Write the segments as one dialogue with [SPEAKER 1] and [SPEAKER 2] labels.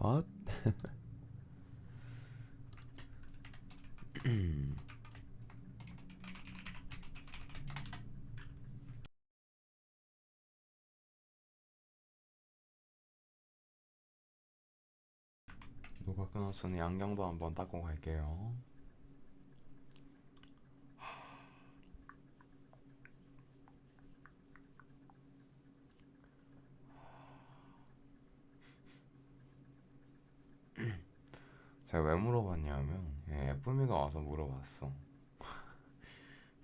[SPEAKER 1] 아, 누가 끊었으니 안경도 한번 닦고 갈게요. 제가 왜 물어봤냐면 예쁨이가 와서 물어봤어.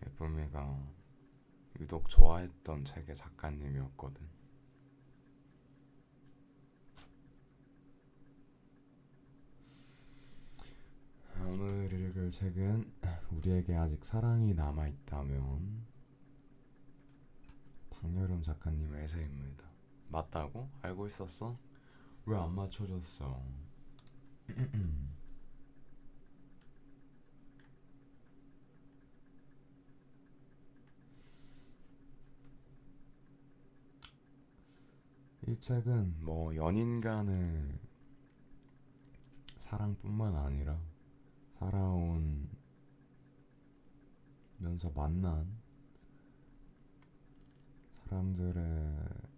[SPEAKER 1] 예쁨이가 유독 좋아했던 책의 작가님이었거든. 오늘 읽을 책은 우리에게 아직 사랑이 남아있다면, 박여름 작가님의 에세이입니다. 맞다고? 알고 있었어? 왜 안 맞춰줬어? 이 책은 뭐 연인 간의 사랑뿐만 아니라 살아오면서 만난 사람들의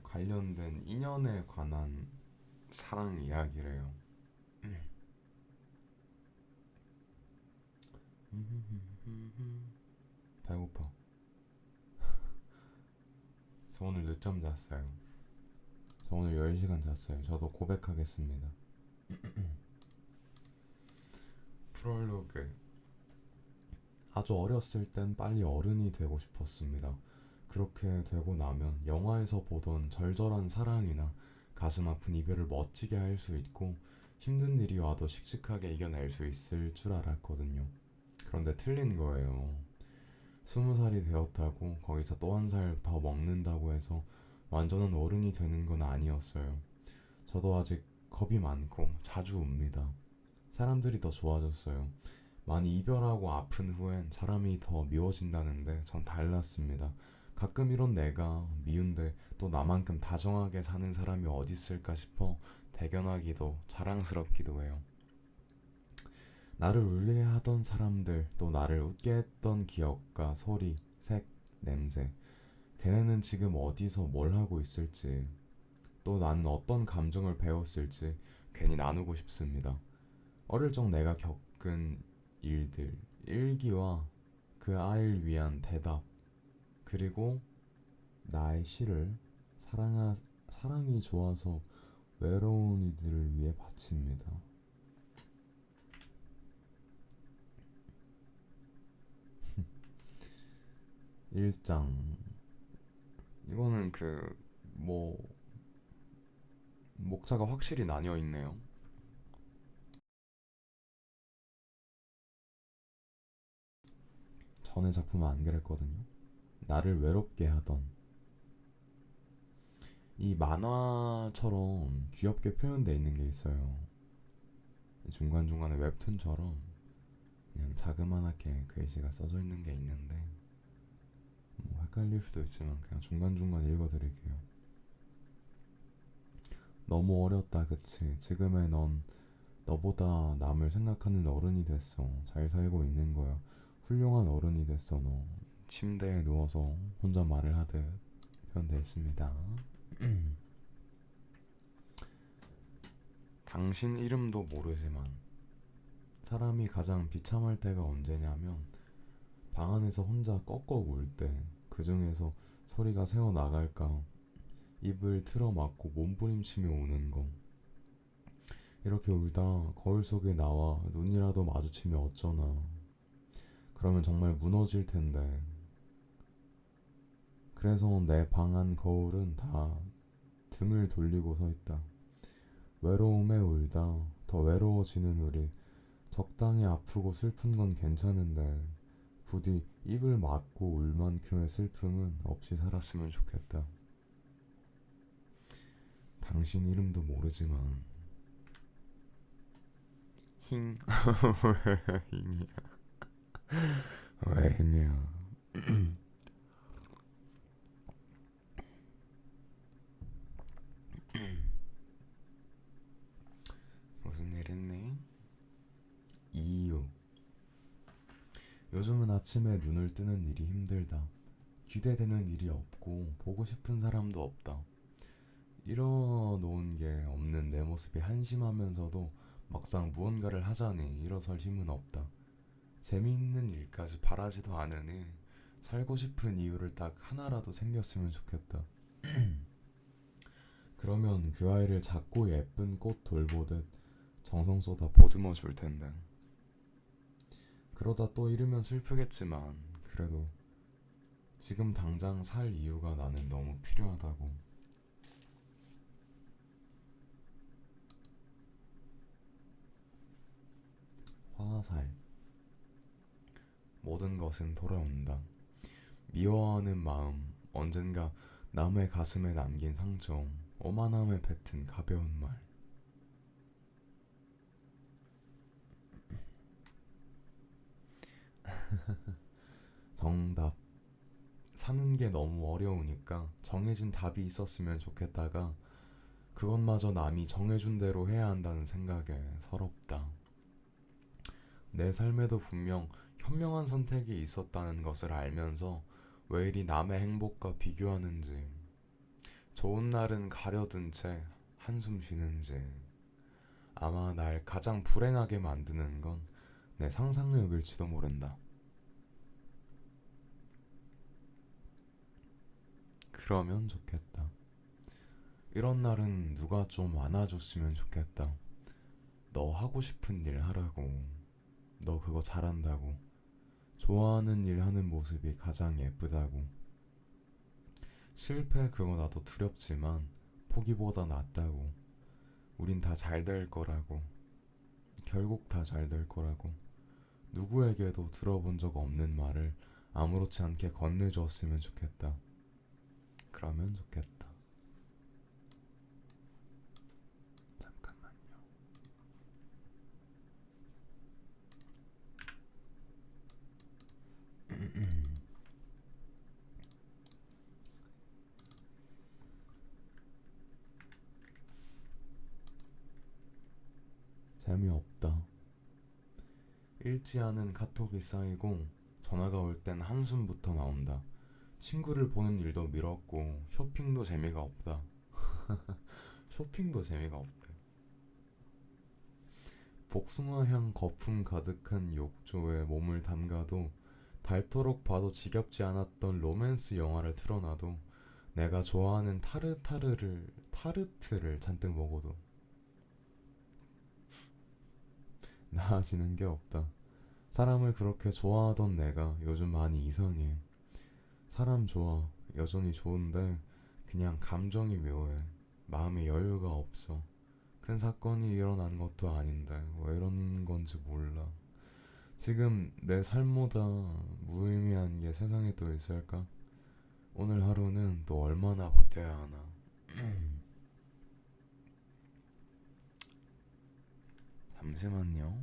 [SPEAKER 1] 관련된 인연에 관한 사랑 이야기래요. 배고파. 저 오늘 늦잠 잤어요. 저 오늘 10시간 잤어요. 저도 고백하겠습니다. 프롤로그. 아주 어렸을 땐 빨리 어른이 되고 싶었습니다. 그렇게 되고 나면 영화에서 보던 절절한 사랑이나 가슴 아픈 이별을 멋지게 할 수 있고 힘든 일이 와도 씩씩하게 이겨낼 수 있을 줄 알았거든요. 그런데 틀린 거예요. 20살이 되었다고 거기서 또 한 살 더 먹는다고 해서 완전한 어른이 되는 건 아니었어요. 저도 아직 겁이 많고 자주 웁니다. 사람들이 더 좋아졌어요. 많이 이별하고 아픈 후엔 사람이 더 미워진다는데 전 달랐습니다. 가끔 이런 내가 미운데 또 나만큼 다정하게 사는 사람이 어디 있을까 싶어 대견하기도 자랑스럽기도 해요. 나를 울게 하던 사람들, 또 나를 웃게 했던 기억과 소리, 색, 냄새. 걔네는 지금 어디서 뭘 하고 있을지, 또 나는 어떤 감정을 배웠을지 괜히 나누고 싶습니다. 어릴 적 내가 겪은 일들, 일기와 그 아이를 위한 대답, 그리고 나의 시를 사랑이 좋아서 외로운 이들을 위해 바칩니다. 1장. 이거는 뭐, 목차가 확실히 나뉘어 있네요. 전에 작품은 안 그랬거든요. 나를 외롭게 하던. 이 만화처럼 귀엽게 표현되어 있는 게 있어요. 중간중간에 웹툰처럼 그냥 자그마하게 글씨가 써져 있는 게 있는데, 뭐 헷갈릴 수도 있지만 그냥 중간중간 읽어드릴게요. 너무 어렸다 그치. 지금의 넌 너보다 남을 생각하는 어른이 됐어. 잘 살고 있는 거야. 훌륭한 어른이 됐어 너. 침대에 누워서 혼자 말을 하듯 표현되어 있습니다. 당신 이름도 모르지만. 사람이 가장 비참할 때가 언제냐면 방 안에서 혼자 꺽꺽 울 때, 그 중에서 소리가 새어나갈까 입을 틀어막고 몸부림치며 우는 거. 이렇게 울다 거울 속에 나와 눈이라도 마주치면 어쩌나. 그러면 정말 무너질 텐데. 그래서 내 방 안 거울은 다 등을 돌리고 서 있다. 외로움에 울다 더 외로워지는 우리. 적당히 아프고 슬픈 건 괜찮은데 부디 입을 막고 울 만큼의 슬픔은 없이 살았으면 좋겠다. 당신 이름도 모르지만. 힝. 왜 힝이야? 왜 힝이야? 무슨 일 있니? 이유. 요즘은 아침에 눈을 뜨는 일이 힘들다. 기대되는 일이 없고 보고 싶은 사람도 없다. 일어놓은 게 없는 내 모습이 한심하면서도 막상 무언가를 하자니 일어설 힘은 없다. 재미있는 일까지 바라지도 않으니 살고 싶은 이유를 딱 하나라도 생겼으면 좋겠다. 그러면 그 아이를 작고 예쁜 꽃 돌보듯 정성 쏟아 보듬어 줄 텐데. 그러다 또 잃으면 슬프겠지만 그래도 지금 당장 살 이유가 나는 너무 필요하다고. 화살. 모든 것은 돌아온다. 미워하는 마음, 언젠가 남의 가슴에 남긴 상처, 오만함에 뱉은 가벼운 말. 정답. 사는 게 너무 어려우니까 정해진 답이 있었으면 좋겠다가 그것마저 남이 정해준 대로 해야 한다는 생각에 서럽다. 내 삶에도 분명 현명한 선택이 있었다는 것을 알면서 왜 이리 남의 행복과 비교하는지, 좋은 날은 가려둔 채 한숨 쉬는지. 아마 날 가장 불행하게 만드는 건 내 상상력일지도 모른다. 그러면 좋겠다. 이런 날은 누가 좀 안아줬으면 좋겠다. 너 하고 싶은 일 하라고. 너 그거 잘한다고. 좋아하는 일 하는 모습이 가장 예쁘다고. 실패 그거 나도 두렵지만 포기보다 낫다고. 우린 다 잘 될 거라고. 결국 다 잘 될 거라고. 누구에게도 들어본 적 없는 말을 아무렇지 않게 건네주었으면 좋겠다. 그러면 좋겠다. 잠깐만요. 재미없다. 읽지 않은 카톡이 쌓이고 전화가 올 땐 한숨부터 나온다. 친구를 보는 일도 미뤘고 쇼핑도 재미가 없다. 쇼핑도 재미가 없대. 복숭아향 거품 가득한 욕조에 몸을 담가도 닳도록 봐도 지겹지 않았던 로맨스 영화를 틀어놔도 내가 좋아하는 타르트를 잔뜩 먹어도 나아지는 게 없다. 사람을 그렇게 좋아하던 내가 요즘 많이 이상해. 사람 좋아, 여전히 좋은데 그냥 감정이 묘해. 마음에 여유가 없어. 큰 사건이 일어난 것도 아닌데 왜 이런 건지 몰라. 지금 내 삶보다 무의미한 게 세상에 또 있을까? 오늘 하루는 또 얼마나 버텨야 하나. 잠시만요.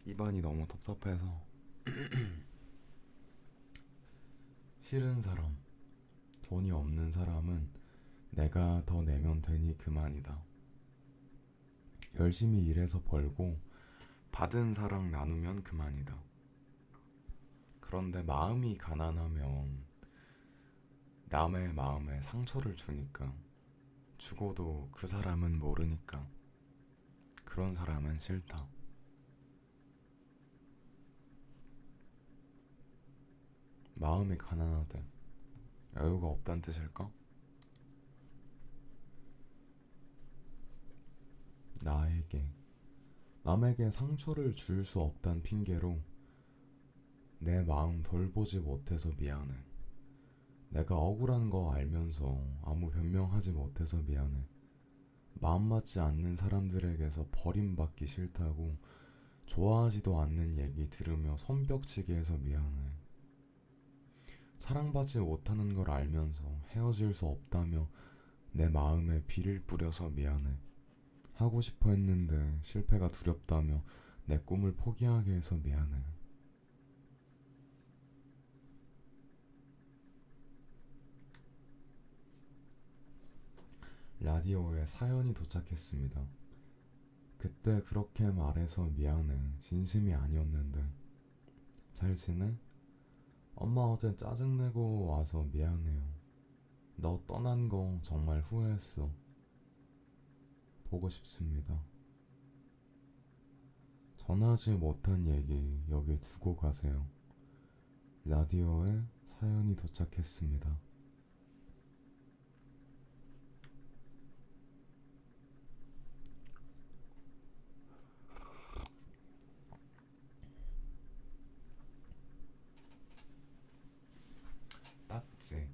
[SPEAKER 1] 입안이 너무 텁텁해서. 싫은 사람, 돈이 없는 사람은 내가 더 내면 되니 그만이다. 열심히 일해서 벌고 받은 사랑 나누면 그만이다. 그런데 마음이 가난하면 남의 마음에 상처를 주니까, 죽어도 그 사람은 모르니까 그런 사람은 싫다. 마음이 가난하대 여유가 없단 뜻일까? 나에게 남에게 상처를 줄 수 없단 핑계로 내 마음 돌보지 못해서 미안해. 내가 억울한 거 알면서 아무 변명하지 못해서 미안해. 마음 맞지 않는 사람들에게서 버림받기 싫다고 좋아하지도 않는 얘기 들으며 손뼉치게 해서 미안해. 사랑받지 못하는 걸 알면서 헤어질 수 없다며 내 마음에 비를 뿌려서 미안해. 하고 싶어 했는데 실패가 두렵다며 내 꿈을 포기하게 해서 미안해. 라디오에 사연이 도착했습니다. 그때 그렇게 말해서 미안해. 진심이 아니었는데. 잘 지내? 엄마 어제 짜증내고 와서 미안해요. 너 떠난 거 정말 후회했어. 보고 싶습니다. 전하지 못한 얘기 여기 두고 가세요. 라디오에 사연이 도착했습니다. 딱지.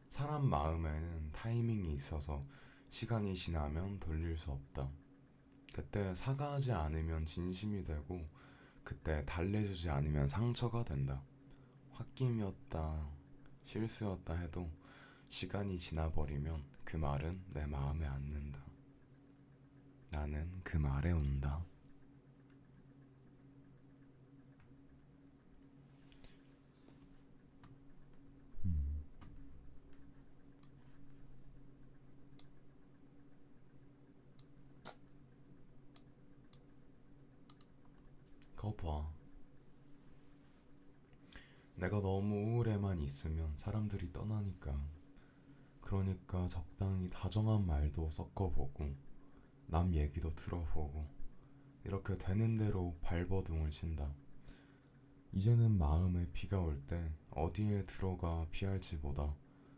[SPEAKER 1] 사람 마음에는 타이밍이 있어서 시간이 지나면 돌릴 수 없다. 그때 사과하지 않으면 진심이 되고, 그때 달래주지 않으면 상처가 된다. 홧김이었다, 실수였다 해도 시간이 지나버리면 그 말은 내 마음에 앉는다. 나는 그 말에 운다. 음, 그거 봐. 내가 너무 우울해만 있으면 사람들이 떠나니까. 그러니까 적당히 다정한 말도 섞어보고 남 얘기도 들어보고 이렇게 되는 대로 발버둥을 친다. 이제는 마음에 비가 올 때 어디에 들어가 피할지보다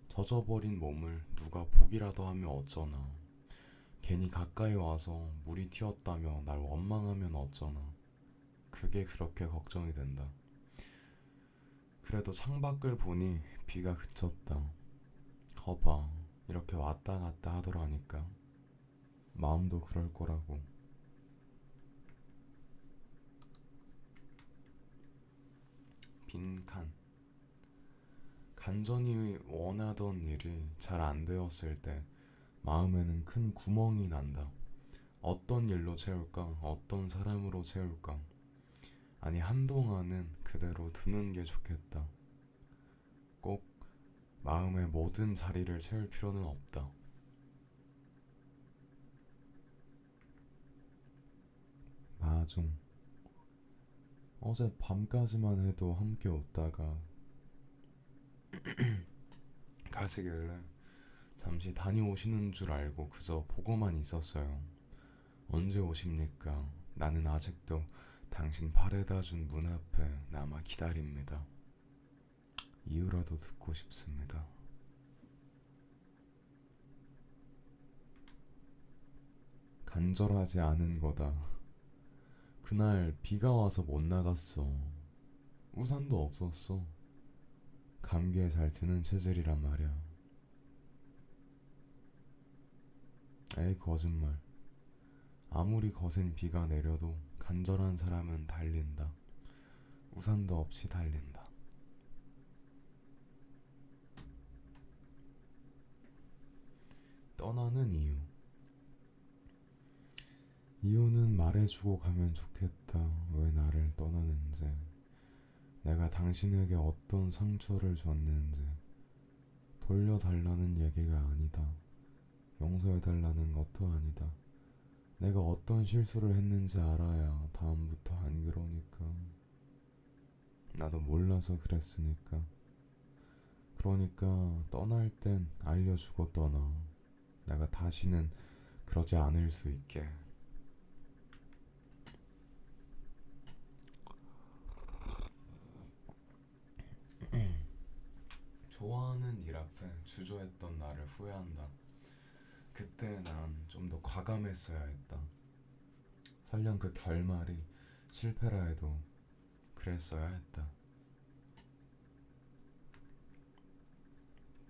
[SPEAKER 1] 젖어버린 몸을 누가 보기라도 하면 어쩌나. 괜히 가까이 와서 물이 튀었다며 날 원망하면 어쩌나. 그게 그렇게 걱정이 된다. 그래도 창밖을 보니 비가 그쳤다. 거봐, 이렇게 왔다 갔다 하더라니까. 마음도 그럴 거라고. 빈칸. 간절히 원하던 일이 잘 안 되었을 때 마음에는 큰 구멍이 난다. 어떤 일로 채울까? 어떤 사람으로 채울까? 아니, 한동안은 그대로 두는 게 좋겠다. 꼭 마음의 모든 자리를 채울 필요는 없다. 마중. 어제 밤까지만 해도 함께 웃다가 가시길래 잠시 다녀오시는 줄 알고 그저 보고만 있었어요. 언제 오십니까? 나는 아직도 당신 바래다 준 문 앞에 남아 기다립니다. 이유라도 듣고 싶습니다. 간절하지 않은 거다. 그날 비가 와서 못 나갔어. 우산도 없었어. 감기에 잘 드는 체질이란 말이야. 에이, 거짓말. 아무리 거센 비가 내려도 간절한 사람은 달린다. 우산도 없이 달린다. 떠나는 이유. 이유는 말해주고 가면 좋겠다. 왜 나를 떠나는지, 내가 당신에게 어떤 상처를 줬는지. 돌려달라는 얘기가 아니다. 용서해달라는 것도 아니다. 내가 어떤 실수를 했는지 알아야 다음부터 안 그러니까. 나도 몰라서 그랬으니까. 그러니까 떠날 땐 알려주고 떠나. 내가 다시는 그러지 않을 수 있게. 좋아하는 일 앞에 주저했던 나를 후회한다. 그때 난 좀 더 과감했어야 했다. 설령 그 결말이 실패라 해도 그랬어야 했다.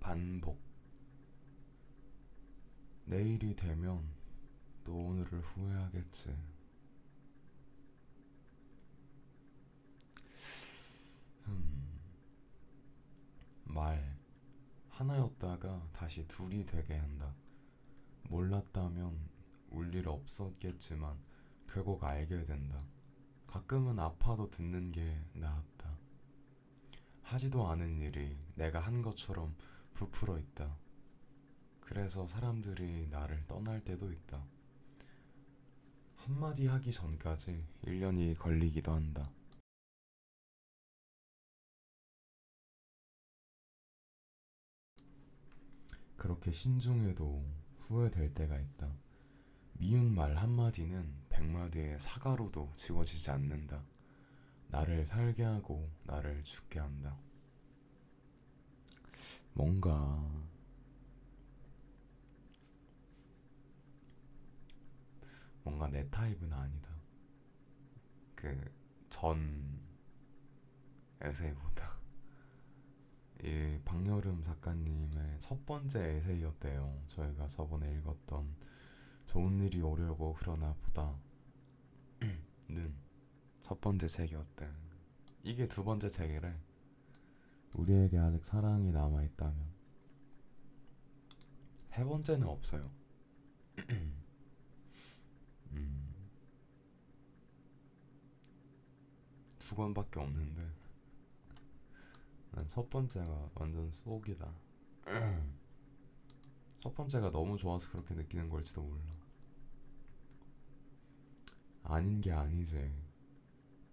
[SPEAKER 1] 반복. 내일이 되면 또 오늘을 후회하겠지. 말 하나였다가 다시 둘이 되게 한다. 몰랐다면 울 일 없었겠지만 결국 알게 된다. 가끔은 아파도 듣는 게 나았다. 하지도 않은 일이 내가 한 것처럼 부풀어 있다. 그래서 사람들이 나를 떠날 때도 있다. 한마디 하기 전까지 1년이 걸리기도 한다. 그렇게 신중해도 후회될 때가 있다. 미운 말 한마디는 100마디의 사과로도 지워지지 않는다. 나를 살게 하고 나를 죽게 한다. 뭔가 내 타입은 아니다. 그 전 에세이보다 이 박여름 작가님의 첫 번째 에세이였대요. 저희가 저번에 읽었던 좋은 일이 오려고 그러나 보다는 첫 번째 책이었대. 이게 두 번째 책이래. 우리에게 아직 사랑이 남아있다면. 세 번째는 없어요. 음, 두 권밖에 없는데 난 첫 번째가 완전 쏙이다. 첫 번째가 너무 좋아서 그렇게 느끼는 걸지도 몰라. 아닌 게 아니지.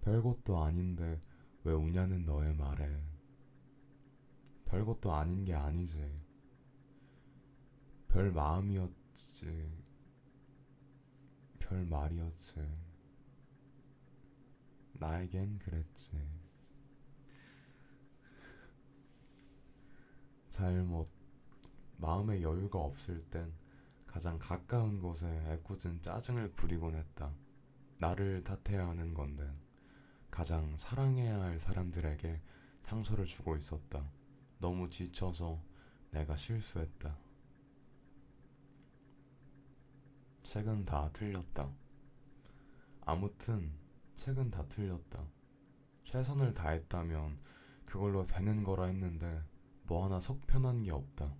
[SPEAKER 1] 별것도 아닌데 왜 우냐는 너의 말에. 별것도 아닌 게 아니지. 별 마음이었지. 별 말이었지. 나에겐 그랬지. 잘못. 마음의 여유가 없을 땐 가장 가까운 곳에 애꿎은 짜증을 부리곤 했다. 나를 탓해야 하는 건데 가장 사랑해야 할 사람들에게 상처를 주고 있었다. 너무 지쳐서 내가 실수했다. 책은 다 틀렸다. 아무튼 책은 다 틀렸다. 최선을 다했다면 그걸로 되는 거라 했는데 뭐 하나 속 편한 게 없다.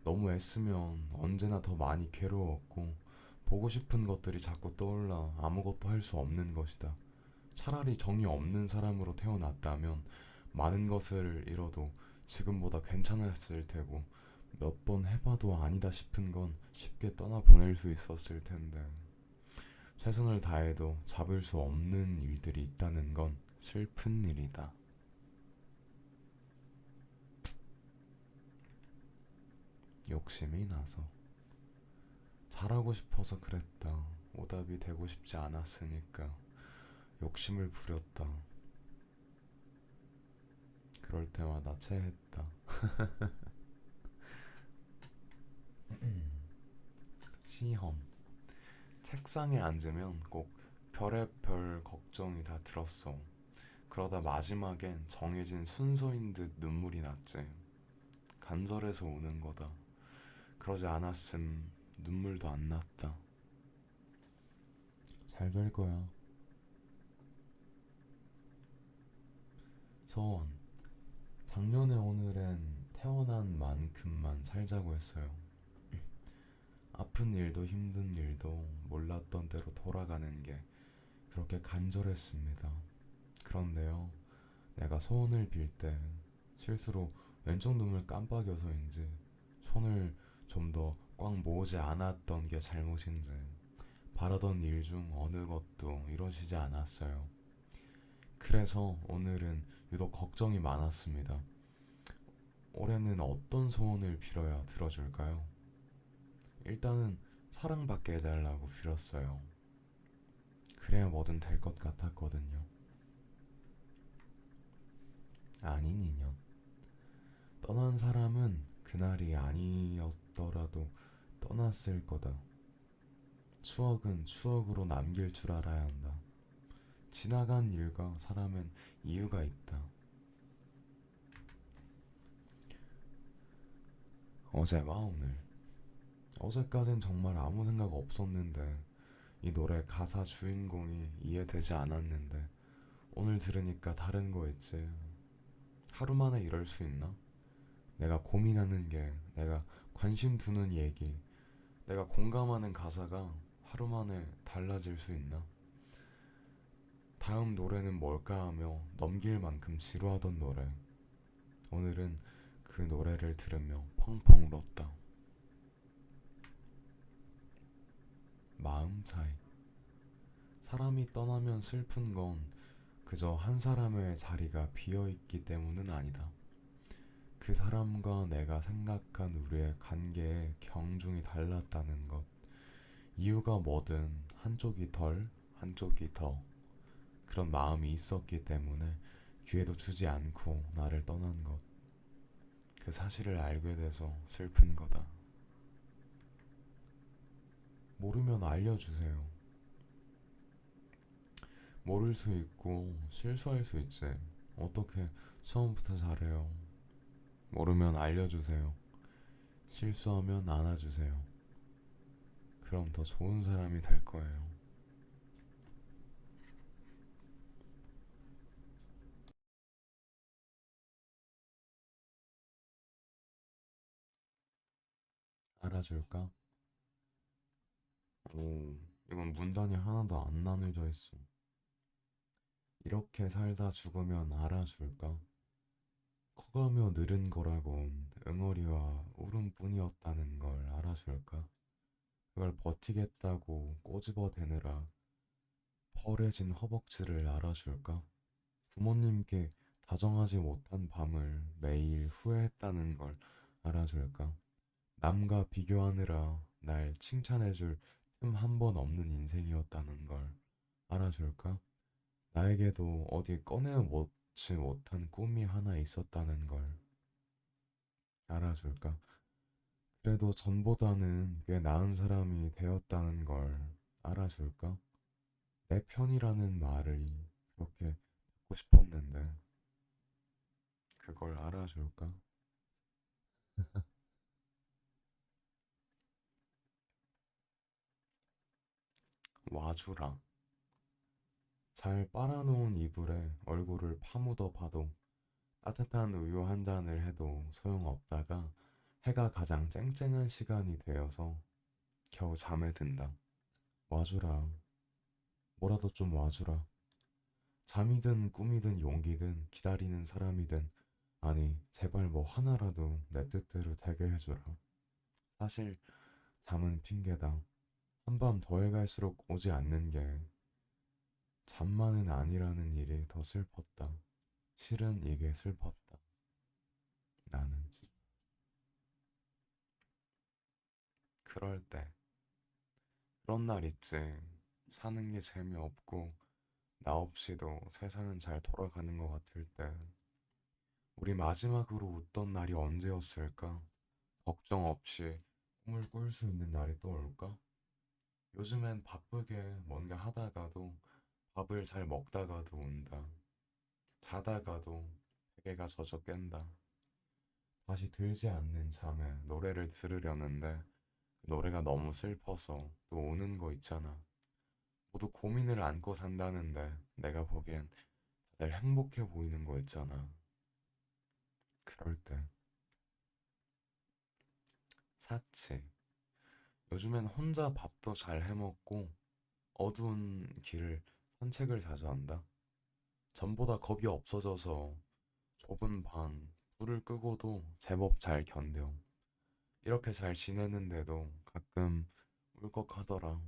[SPEAKER 1] 너무 애쓰면 언제나 더 많이 괴로웠고 보고 싶은 것들이 자꾸 떠올라 아무것도 할 수 없는 것이다. 차라리 정이 없는 사람으로 태어났다면 많은 것을 잃어도 지금보다 괜찮았을 테고 몇 번 해봐도 아니다 싶은 건 쉽게 떠나보낼 수 있었을 텐데 최선을 다해도 잡을 수 없는 일들이 있다는 건 슬픈 일이다. 욕심이 나서 잘하고 싶어서 그랬다. 오답이 되고 싶지 않았으니까 욕심을 부렸다. 그럴 때마다 체했다. 시험. 책상에 앉으면 꼭 별의별 걱정이 다 들었어. 그러다 마지막엔 정해진 순서인 듯 눈물이 났지. 간절해서 우는 거다. 그러지 않았음 눈물도 안 났다. 잘 될 거야. 서원. 작년의 오늘엔 태어난 만큼만 살자고 했어요. 아픈 일도 힘든 일도 몰랐던 대로 돌아가는 게 그렇게 간절했습니다. 그런데요, 내가 소원을 빌 때 실수로 왼쪽 눈을 깜빡여서인지 손을 좀 더 꽉 모으지 않았던 게 잘못인지 바라던 일 중 어느 것도 이루어지지 않았어요. 그래서 오늘은 유독 걱정이 많았습니다. 올해는 어떤 소원을 빌어야 들어줄까요? 일단은 사랑받게 해달라고 빌었어요. 그래야 뭐든 될 것 같았거든요. 아닌 인연. 떠난 사람은 그날이 아니었더라도 떠났을 거다. 추억은 추억으로 남길 줄 알아야 한다. 지나간 일과 사람은 이유가 있다. 어제와 오늘. 어제까진 정말 아무 생각 없었는데 이 노래 가사 주인공이 이해되지 않았는데 오늘 들으니까 다른 거 있지. 하루 만에 이럴 수 있나? 내가 고민하는 게, 내가 관심 두는 얘기, 내가 공감하는 가사가 하루 만에 달라질 수 있나? 다음 노래는 뭘까 하며 넘길 만큼 지루하던 노래. 오늘은 그 노래를 들으며 펑펑 울었다. 마음 차이. 사람이 떠나면 슬픈 건 그저 한 사람의 자리가 비어있기 때문은 아니다. 그 사람과 내가 생각한 우리의 관계의 경중이 달랐다는 것. 이유가 뭐든 한쪽이 덜, 한쪽이 더. 그런 마음이 있었기 때문에 기회도 주지 않고 나를 떠난 것. 그 사실을 알게 돼서 슬픈 거다. 모르면 알려주세요. 모를 수 있고 실수할 수 있지. 어떻게 처음부터 잘해요? 모르면 알려주세요. 실수하면 안아주세요. 그럼 더 좋은 사람이 될 거예요. 알아줄까? 오, 이건 문단이 하나도 안 나눠져 있어. 이렇게 살다 죽으면 알아줄까? 커가며 늘은 거라곤 응어리와 울음뿐이었다는 걸 알아줄까? 그걸 버티겠다고 꼬집어대느라 펄해진 허벅지를 알아줄까? 부모님께 다정하지 못한 밤을 매일 후회했다는 걸 알아줄까? 남과 비교하느라 날 칭찬해줄 틈 한 번 없는 인생이었다는 걸 알아줄까? 나에게도 어디 꺼내먹지 못한 꿈이 하나 있었다는 걸 알아줄까? 그래도 전보다는 꽤 나은 사람이 되었다는 걸 알아줄까? 내 편이라는 말을 그렇게 듣고 싶었는데 그걸 알아줄까? 와주라. 잘 빨아놓은 이불에 얼굴을 파묻어 봐도 따뜻한 우유 한 잔을 해도 소용없다가 해가 가장 쨍쨍한 시간이 되어서 겨우 잠에 든다. 와주라. 뭐라도 좀 와주라. 잠이든 꿈이든 용기든 기다리는 사람이든 아니 제발 뭐 하나라도 내 뜻대로 되게 해주라. 사실 잠은 핑계다. 한밤 더해갈수록 오지 않는 게 잠만은 아니라는 일이 더 슬펐다. 실은 이게 슬펐다. 나는 그럴 때 그런 날 있지. 사는 게 재미없고 나 없이도 세상은 잘 돌아가는 것 같을 때 우리 마지막으로 웃던 날이 언제였을까? 걱정 없이 꿈을 꿀 수 있는 날이 또 올까? 요즘엔 바쁘게 뭔가 하다가도 밥을 잘 먹다가도 운다. 자다가도 베개가 젖어 깬다. 다시 들지 않는 잠에 노래를 들으려는데 그 노래가 너무 슬퍼서 또 우는 거 있잖아. 모두 고민을 안고 산다는데 내가 보기엔 다들 행복해 보이는 거 있잖아. 그럴 때 사치. 요즘엔 혼자 밥도 잘 해먹고 어두운 길을 산책을 자주 한다. 전보다 겁이 없어져서 좁은 방, 불을 끄고도 제법 잘 견뎌. 이렇게 잘 지내는데도 가끔 울컥하더라.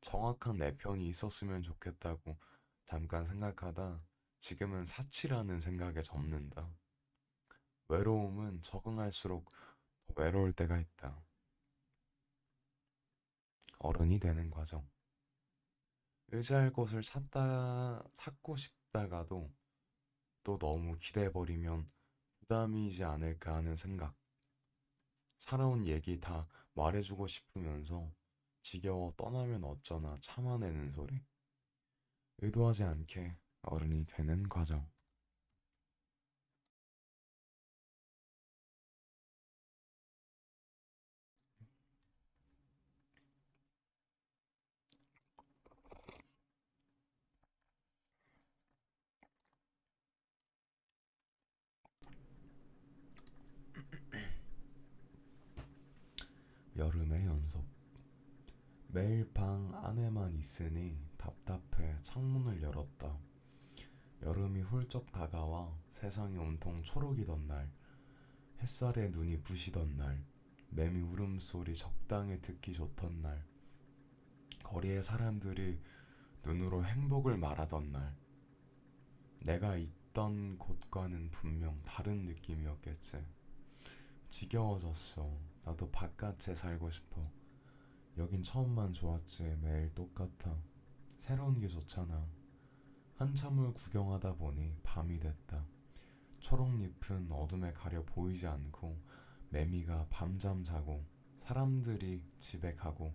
[SPEAKER 1] 정확한 내 편이 있었으면 좋겠다고 잠깐 생각하다 지금은 사치라는 생각에 접는다. 외로움은 적응할수록 더 외로울 때가 있다. 어른이 되는 과정. 의지할 곳을 찾고 싶다가도 또 너무 기대해버리면 부담이지 않을까 하는 생각. 살아온 얘기 다 말해주고 싶으면서 지겨워 떠나면 어쩌나 참아내는 소리. 의도하지 않게 어른이 되는 과정. 여름의 연속. 매일 방 안에만 있으니 답답해 창문을 열었다. 여름이 훌쩍 다가와 세상이 온통 초록이던 날, 햇살에 눈이 부시던 날, 매미 울음소리 적당히 듣기 좋던 날, 거리의 사람들이 눈으로 행복을 말하던 날, 내가 있던 곳과는 분명 다른 느낌이었겠지. 지겨워졌어. 나도 바깥에 살고 싶어. 여긴 처음만 좋았지. 매일 똑같아. 새로운 게 좋잖아. 한참을 구경하다 보니 밤이 됐다. 초록잎은 어둠에 가려 보이지 않고 매미가 밤잠 자고 사람들이 집에 가고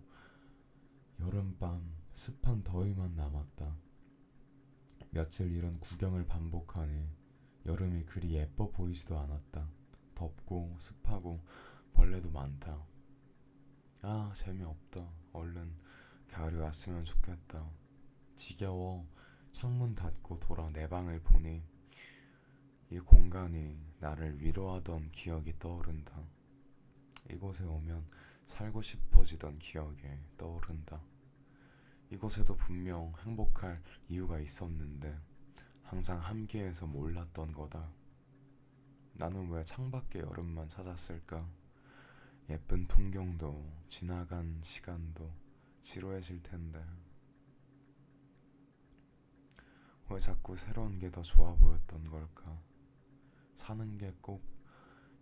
[SPEAKER 1] 여름밤 습한 더위만 남았다. 며칠 이런 구경을 반복하니 여름이 그리 예뻐 보이지도 않았다. 덥고 습하고 벌레도 많다. 아, 재미없다. 얼른 가을이 왔으면 좋겠다. 지겨워. 창문 닫고 돌아 내 방을 보니 이 공간이 나를 위로하던 기억이 떠오른다. 이곳에 오면 살고 싶어지던 기억이 떠오른다. 이곳에도 분명 행복할 이유가 있었는데 항상 함께해서 몰랐던 거다. 나는 왜 창밖에 여름만 찾았을까? 예쁜 풍경도 지나간 시간도 지루해질 텐데 왜 자꾸 새로운 게 더 좋아 보였던 걸까? 사는 게 꼭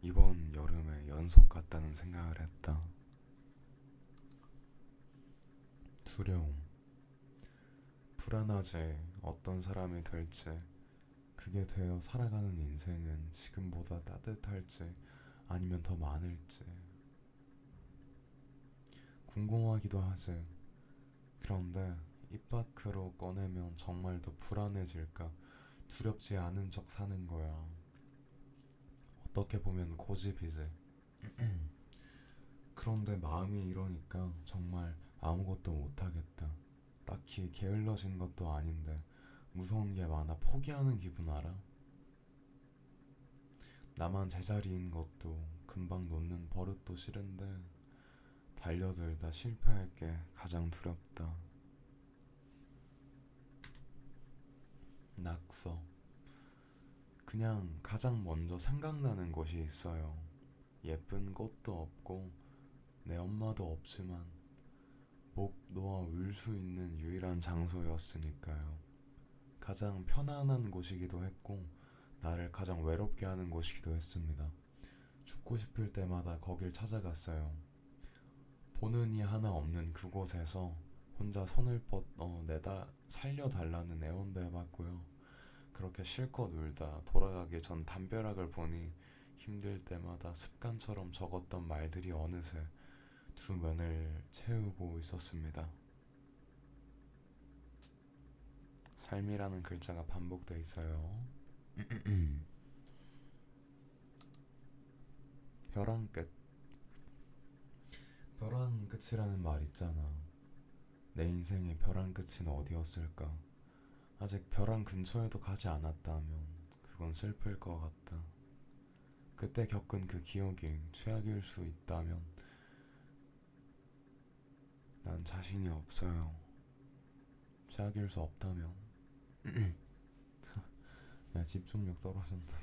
[SPEAKER 1] 이번 여름에 연속 같다는 생각을 했다. 두려움, 불안하지. 어떤 사람이 될지, 그게 되어 살아가는 인생은 지금보다 따뜻할지 아니면 더 많을지 궁금하기도 하지. 그런데 입 밖으로 꺼내면 정말 더 불안해질까? 두렵지 않은 척 사는 거야. 어떻게 보면 고집이지. 그런데 마음이 이러니까 정말 아무것도 못하겠다. 딱히 게을러진 것도 아닌데 무서운 게 많아 포기하는 기분 알아? 나만 제자리인 것도 금방 놓는 버릇도 싫은데 달려들다 실패할 게 가장 두렵다. 낙서. 그냥 가장 먼저 생각나는 곳이 있어요. 예쁜 꽃도 없고 내 엄마도 없지만 목 놓아 울 수 있는 유일한 장소였으니까요. 가장 편안한 곳이기도 했고 나를 가장 외롭게 하는 곳이기도 했습니다. 죽고 싶을 때마다 거길 찾아갔어요. 보는 이 하나 없는 그곳에서 혼자 손을 내다 살려달라는 애원도 해봤고요. 그렇게 실컷 울다 돌아가기 전 담벼락을 보니 힘들 때마다 습관처럼 적었던 말들이 어느새 두 면을 채우고 있었습니다. 삶이라는 글자가 반복돼 있어요. 벼랑 끝. 벼랑 끝이라는 말 있잖아. 내 인생의 벼랑 끝은 어디였을까? 아직 벼랑 근처에도 가지 않았다면 그건 슬플 것 같다. 그때 겪은 그 기억이 최악일 수 있다면 난 자신이 없어요. 사귈 수 없다면. 야, 집중력 떨어진다.